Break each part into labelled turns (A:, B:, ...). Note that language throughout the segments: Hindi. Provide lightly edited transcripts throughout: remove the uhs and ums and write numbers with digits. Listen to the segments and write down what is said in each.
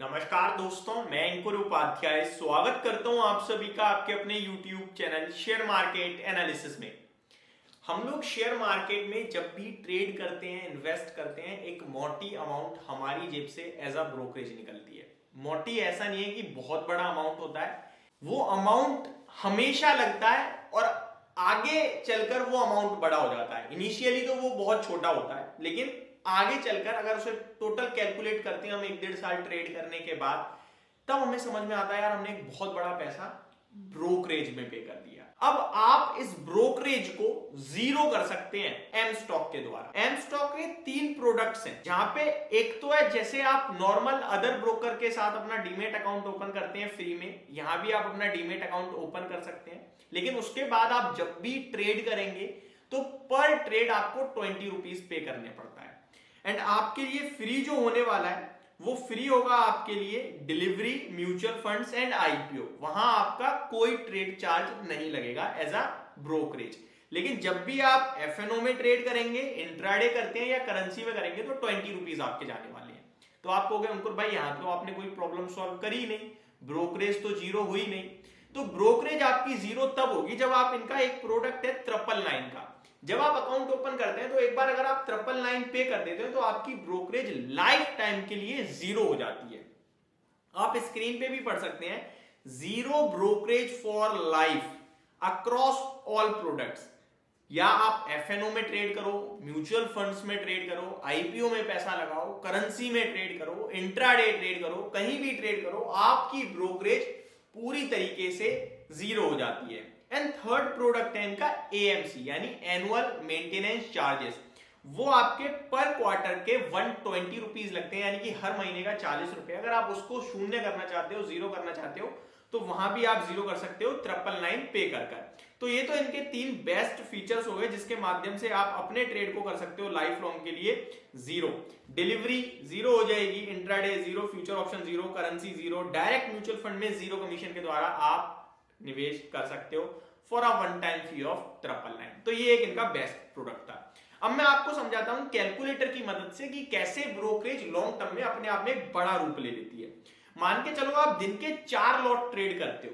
A: नमस्कार दोस्तों, मैं अंकुर उपाध्याय स्वागत करता हूं आप सभी का आपके अपने YouTube channel share market analysis में। हम लोग शेयर मार्केट में जब भी ट्रेड करते हैं, इन्वेस्ट करते हैं, एक मोटी अमाउंट हमारी जेब से एज अ ब्रोकरेज निकलती है। मोटी ऐसा नहीं है कि बहुत बड़ा अमाउंट होता है, वो अमाउंट हमेशा लगता है और आगे चलकर वो अमाउंट बड़ा हो जाता है। इनिशियली तो वो बहुत छोटा होता है, लेकिन आगे चलकर अगर उसे टोटल कैलकुलेट करते हैं हम 1-1.5 साल ट्रेड करने के बाद, तब हमें समझ में आता है यार हमने एक बहुत बड़ा पैसा ब्रोकरेज में पे कर दिया। अब आप इस ब्रोकरेज को जीरो कर सकते हैं एम स्टॉक के द्वारा। एम स्टॉक के 3 प्रोडक्ट्स हैं, जहां पे एक तो है जैसे आप नॉर्मल अदर ब्रोकर के साथ अपना डीमेट अकाउंट ओपन करते हैं फ्री में, यहां भी आप अपना डीमेट अकाउंट ओपन कर सकते हैं। लेकिन उसके बाद आप जब भी ट्रेड करेंगे तो पर ट्रेड आपको 20 रुपीज पे करने पड़ता है। एंड आपके लिए फ्री जो होने वाला है वो फ्री होगा आपके लिए delivery, mutual funds and IPO. वहां आपका कोई ट्रेड चार्ज नहीं लगेगा एज अ ब्रोकरेज। लेकिन जब भी आप एफएनओ में ट्रेड करेंगे, इंट्राडे करते हैं या करेंसी में करेंगे, तो 20 रुपीज आपके जाने वाले हैं। तो आप कहोगे अंकुर भाई यहां तो आपने कोई प्रॉब्लम सॉल्व करी नहीं, ब्रोकरेज तो जीरो हुई नहीं। तो ब्रोकरेज आपकी जीरो तब होगी जब आप इनका एक प्रोडक्ट है 999 का, जब आप अकाउंट ओपन करते हैं तो एक बार अगर आप 999 पे कर देते हैं तो आपकी ब्रोकरेज लाइफ टाइम के लिए जीरो हो जाती है। आप स्क्रीन पे भी पढ़ सकते हैं, zero brokerage for life across all products. या आप एफएनओ में ट्रेड करो, म्यूचुअल फंड्स में ट्रेड करो, आईपीओ में पैसा लगाओ, करेंसी में ट्रेड करो, इंट्राडे ट्रेड करो, कहीं भी ट्रेड करो, आपकी ब्रोकरेज पूरी तरीके से जीरो हो जाती है। एंड थर्ड प्रोडक्ट है इनका एएमसी यानी एनुअल मेंटेनेंस चार्जेस। वो आपके पर क्वार्टर के 120 रुपीज लगते हैं, यानी कि हर महीने का 40 रुपए। अगर आप उसको शून्य करना चाहते हो, जीरो करना चाहते हो, तो वहां भी आप जीरो कर सकते हो 999 पे कर। तो ये तो इनके 3 बेस्ट फीचर्स हो गए जिसके माध्यम से आप अपने ट्रेड को कर सकते हो लाइफ लॉन्ग के लिए जीरो। डिलीवरी जीरो हो जाएगी, intraday zero, future option zero, currency zero, direct mutual fund में जीरो कमीशन के द्वारा आप निवेश कर सकते हो for a one time fee of 999। तो ये एक इनका बेस्ट प्रोडक्ट था। अब मैं आपको समझाता हूं कैलकुलेटर की मदद से कि कैसे ब्रोकरेज लॉन्ग टर्म में अपने आप में एक बड़ा रूप ले लेती है। मान के चलो आप दिन के 4 लॉट ट्रेड करते हो,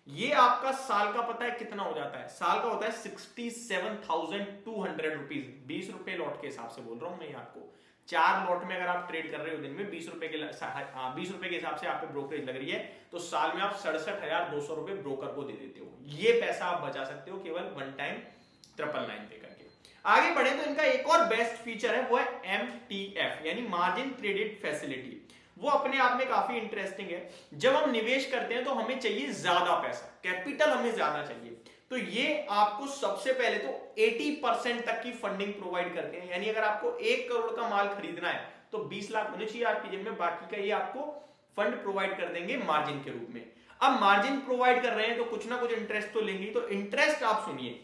A: ये आपका साल का पता है कितना हो जाता है? साल का होता है 67,200 रुपीज। 20 रुपए लॉट के हिसाब से बोल रहा हूं मैं आपको। 4 लॉट में अगर आप ट्रेड कर रहे हो दिन में 20 रुपए के 20 रुपए के हिसाब से आप पे ब्रोकरेज लग रही है, तो साल में आप 67,200 रुपए ब्रोकर को दे देते हो। ये पैसा आप बचा सकते हो केवल वन टाइम 999 पे करके। आगे बढ़े तो इनका एक और बेस्ट फीचर है, वो है MTF यानी मार्जिन ट्रेडेड फैसिलिटी। वो अपने आप में काफी इंटरेस्टिंग है। जब हम निवेश करते हैं तो हमें चाहिए ज्यादा पैसा, कैपिटल हमें ज्यादा चाहिए, तो ये आपको सबसे पहले तो 80% तक की फंडिंग प्रोवाइड करते हैं। यानी अगर आपको 1 करोड़ का माल खरीदना है तो 20 लाख होने चाहिए आपकी जेब में, बाकी का ये आपको फंड प्रोवाइड कर देंगे मार्जिन के रूप में। अब मार्जिन प्रोवाइड कर रहे हैं तो कुछ ना कुछ इंटरेस्ट तो लेंगे। तो इंटरेस्ट आप सुनिए,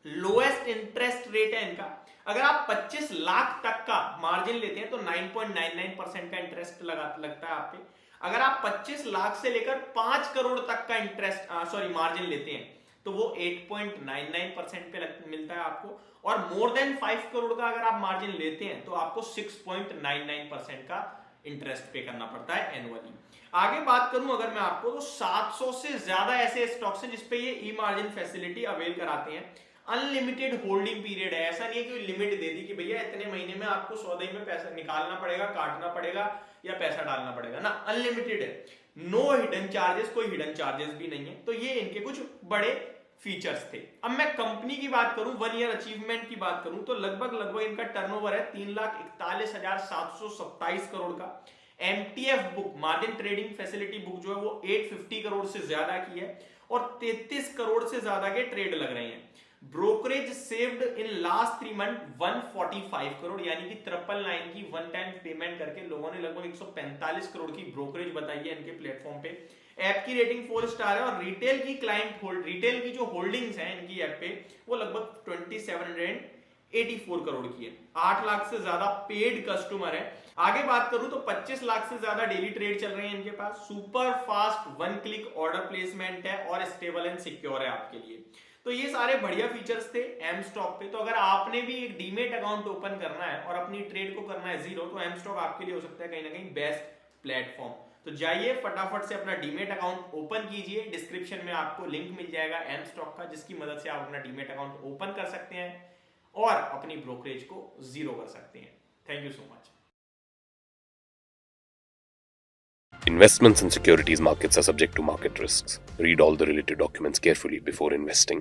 A: लोएस्ट इंटरेस्ट रेट है इनका। अगर आप 25 लाख तक का मार्जिन लेते हैं तो 9.99% का इंटरेस्ट लगता है आप पे। अगर आप 25 लाख से लेकर 5 करोड़ तक का इंटरेस्ट मार्जिन लेते हैं तो वो 8.99% पे मिलता है आपको। और मोर देन 5 करोड़ का अगर आप मार्जिन लेते हैं तो आपको 6.99% का इंटरेस्ट पे करना पड़ता है एनुअली। आगे बात करूं अगर मैं आपको, तो 700 से ज्यादा ऐसे स्टॉक्स हैं जिसपे ये ई मार्जिन फैसिलिटी अवेल कराते हैं। अनलिमिटेड होल्डिंग पीरियड है, ऐसा नहीं है कि लिमिट दे दी कि भैया इतने महीने में आपको सौदे में पैसा निकालना पड़ेगा, काटना पड़ेगा या पैसा डालना पड़ेगा ना, अनलिमिटेड है। नो हिडन चार्जेस, कोई हिडन चार्जेस भी नहीं है। तो ये इनके कुछ बड़े फीचर्स थे। अब मैं कंपनी की बात करूं, 1 ईयर अचीवमेंट की बात करूं, तो लगभग इनका टर्नओवर है 3,41,727 करोड़ का। MTF book, margin trading facility book जो है वो 850 करोड़ से ज्यादा की है और 33 करोड़ से ज्यादा के ट्रेड लग रहे हैं। Brokerage saved in last 3 month 145 crore, यानी कि 999 की वन टाइम पेमेंट करके लोगों ने लगभग 145 करोड़ की ब्रोकरेज बताई है इनके प्लेटफॉर्म पे। ऐप की रेटिंग 4 स्टार है और रिटेल की रिटेल की जो होल्डिंग्स हैं इनकी ऐप पे वो लगभग 2784 करोड़ की है। 8 लाख से ज्यादा पेड कस्टमर है। आगे बात करूं तो 25 लाख से ज्यादा डेली ट्रेड चल रहे हैं इनके पास। Super fast 1 click order placement है और स्टेबल एंड सिक्योर है आपके लिए। तो ये सारे बढ़िया फीचर्स थे एम स्टॉक पे। तो अगर आपने भी एक डीमेट अकाउंट ओपन करना है और अपनी ट्रेड को करना है जीरो, तो एम स्टॉक आपके लिए हो सकता है कहीं ना कहीं बेस्ट प्लेटफॉर्म। तो जाइए फटाफट से अपना डीमेट अकाउंट ओपन कीजिए। डिस्क्रिप्शन में आपको लिंक मिल जाएगा एम स्टॉक का, जिसकी मदद से आप अपना डीमेट अकाउंट ओपन कर सकते हैं और अपनी ब्रोकरेज को जीरो कर सकते हैं। Thank you so much.
B: Investments in securities markets are subject to market risks. Read all the related documents carefully before investing.